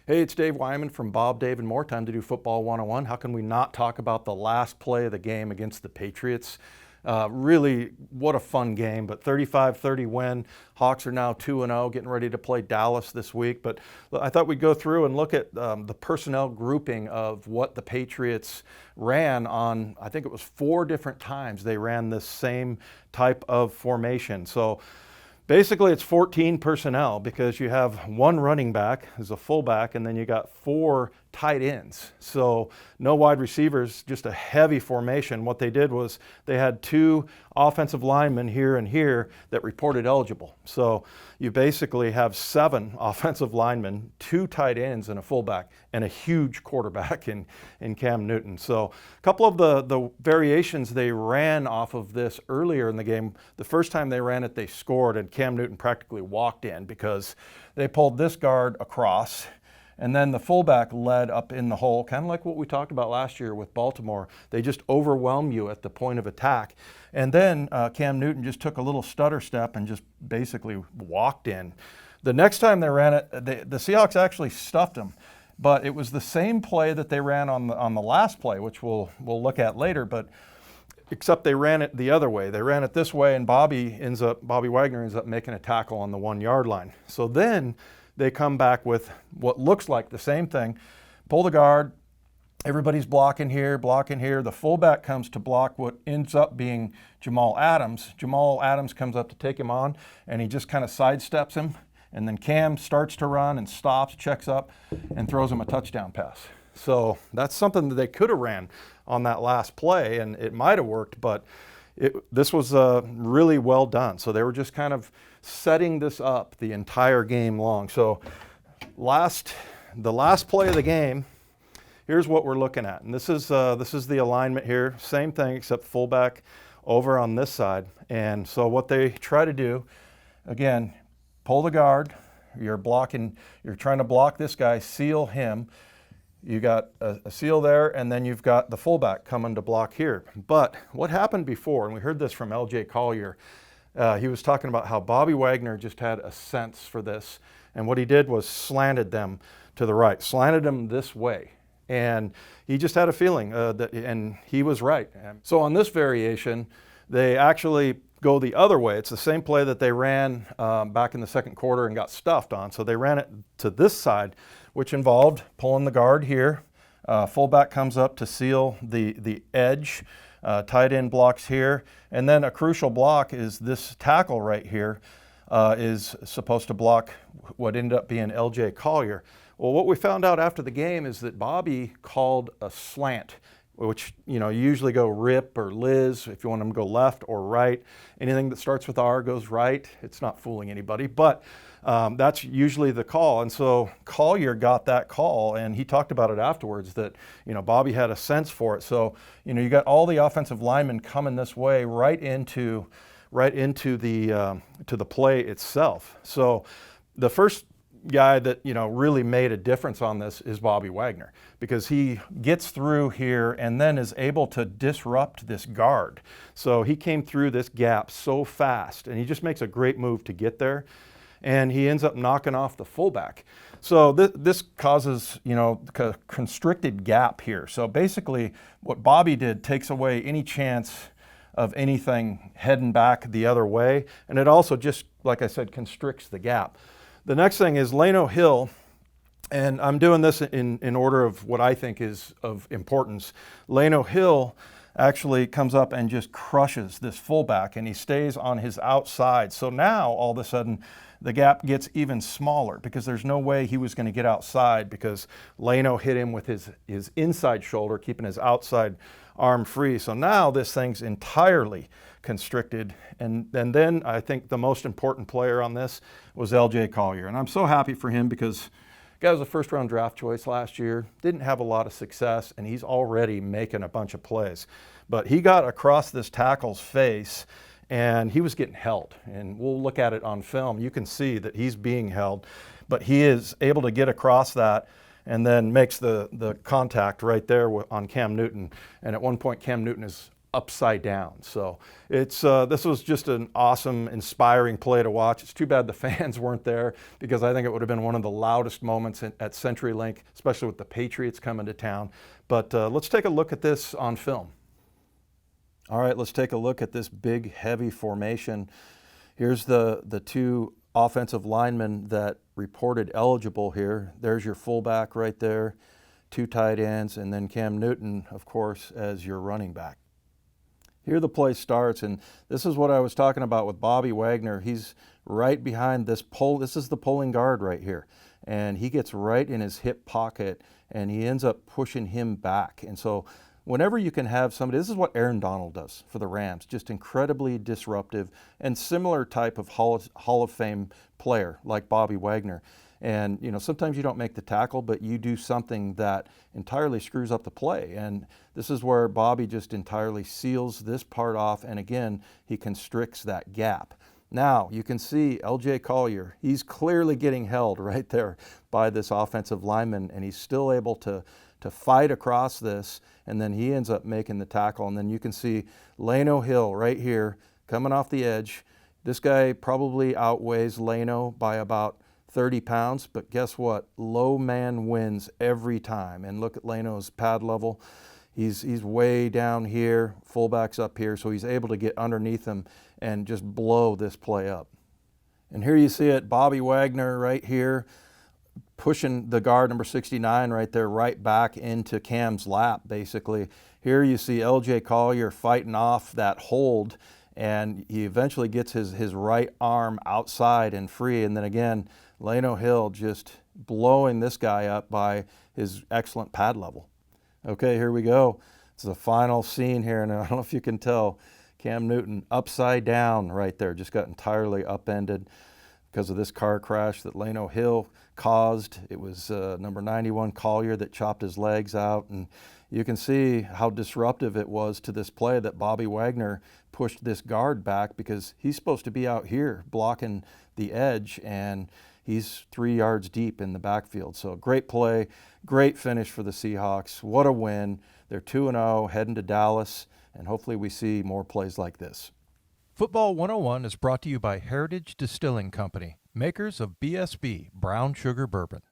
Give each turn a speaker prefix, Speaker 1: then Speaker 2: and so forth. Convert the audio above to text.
Speaker 1: Hey, it's Dave Wyman from Bob, Dave, and More. Time to do Football 101. How can we not talk about the last play of the game against the Patriots? Really, what a fun game, but 35-30 win. Hawks are now 2-0, getting ready to play Dallas this week. But I thought we'd go through and look at the personnel grouping of what the Patriots ran on. I think it was 4 different times they ran this same type of formation. So basically, it's 14 personnel because you have 1 running back as a fullback, and then you got 4 tight ends. So no wide receivers, just a heavy formation. What they did was they had 2 offensive linemen here and here that reported eligible. So you basically have 7 offensive linemen, 2 tight ends, and a fullback, and a huge quarterback in Cam Newton. So a couple of the variations they ran off of this earlier in the game. The first time they ran it, they scored, and Cam Newton practically walked in because they pulled this guard across, and then the fullback led up in the hole, kind of like what we talked about last year with Baltimore. They just overwhelm you at the point of attack. And then Cam Newton just took a little stutter step and just basically walked in. The next time they ran it, the Seahawks actually stuffed him. But it was the same play that they ran on the last play, which we'll look at later, but except they ran it the other way. They ran it this way, and Bobby Wagner ends up making a tackle on the 1-yard line. So then they come back with what looks like the same thing. Pull the guard, everybody's blocking here. The fullback comes to block what ends up being Jamal Adams. Jamal Adams comes up to take him on, and he just kind of sidesteps him. And then Cam starts to run and stops, checks up, and throws him a touchdown pass. So that's something that they could have ran on that last play, and it might have worked, but this was really well done. So they were just kind of setting this up the entire game long. So the last play of the game, here's what we're looking at. And this is the alignment here. Same thing except fullback over on this side. And so what they try to do, again, pull the guard. You're trying to block this guy, seal him. You got a seal there, and then you've got the fullback coming to block here. But what happened before, and we heard this from L.J. Collier, he was talking about how Bobby Wagner just had a sense for this, and what he did was slanted them to the right, slanted them this way. And he just had a feeling, and he was right. So on this variation, they actually go the other way. It's the same play that they ran back in the second quarter and got stuffed on. So they ran it to this side, which involved pulling the guard here. Fullback comes up to seal the edge. Tight end blocks here. And then a crucial block is this tackle right here is supposed to block what ended up being L.J. Collier. Well, what we found out after the game is that Bobby called a slant, which, you usually go Rip or Liz if you want them to go left or right. Anything that starts with R goes right. It's not fooling anybody, but that's usually the call. And so Collier got that call, and he talked about it afterwards that, Bobby had a sense for it. So, you got all the offensive linemen coming this way right into the play itself. So the first guy that really made a difference on this is Bobby Wagner, because he gets through here and then is able to disrupt this guard. So he came through this gap so fast, and he just makes a great move to get there, and he ends up knocking off the fullback. So this causes a constricted gap here. So basically what Bobby did takes away any chance of anything heading back the other way, and it also just, like I said, constricts the gap. The next thing is Lano Hill, and I'm doing this in order of what I think is of importance. Lano Hill actually comes up and just crushes this fullback, and he stays on his outside. So now, all of a sudden, the gap gets even smaller because there's no way he was going to get outside because Lano hit him with his inside shoulder, keeping his outside arm free. So now this thing's entirely constricted. And then I think the most important player on this was L.J. Collier. And I'm so happy for him because the guy was a first-round draft choice last year, didn't have a lot of success, and he's already making a bunch of plays. But he got across this tackle's face, and he was getting held. And we'll look at it on film. You can see that he's being held, but he is able to get across that and then makes the contact right there on Cam Newton. And at one point, Cam Newton is upside down. So this was just an awesome, inspiring play to watch. It's too bad the fans weren't there, because I think it would have been one of the loudest moments at CenturyLink, especially with the Patriots coming to town. But let's take a look at this on film. All right, let's take a look at this big, heavy formation. Here's the two offensive linemen that reported eligible here. There's your fullback right there, two tight ends, and then Cam Newton, of course, as your running back. Here the play starts, and this is what I was talking about with Bobby Wagner. He's right behind this pole. This is the pulling guard right here, and he gets right in his hip pocket, and he ends up pushing him back. And so whenever you can have somebody, this is what Aaron Donald does for the Rams, just incredibly disruptive and similar type of Hall of Fame player like Bobby Wagner. And, you know, sometimes you don't make the tackle, but you do something that entirely screws up the play. And this is where Bobby just entirely seals this part off. And again, he constricts that gap. Now you can see LJ Collier, he's clearly getting held right there by this offensive lineman, and he's still able to fight across this, and then he ends up making the tackle. And then you can see Lano Hill right here coming off the edge. This guy probably outweighs Lano by about 30 pounds, but guess what? Low man wins every time. And look at Lano's pad level. He's way down here, fullback's up here, so he's able to get underneath him and just blow this play up. And here you see it, Bobby Wagner right here, pushing the guard, number 69, right there, right back into Cam's lap, basically. Here you see LJ Collier fighting off that hold, and he eventually gets his right arm outside and free. And then again, Lano Hill just blowing this guy up by his excellent pad level. Okay, here we go. It's the final scene here, and I don't know if you can tell, Cam Newton upside down right there, just got entirely upended because of this car crash that Lano Hill caused. It was number 91 Collier that chopped his legs out, and you can see how disruptive it was to this play that Bobby Wagner pushed this guard back, because he's supposed to be out here blocking the edge, and he's 3 yards deep in the backfield. So great play, great finish for the Seahawks. What a win. They're 2-0, heading to Dallas, and hopefully we see more plays like this.
Speaker 2: Football 101 is brought to you by Heritage Distilling Company, makers of BSB, Brown Sugar Bourbon.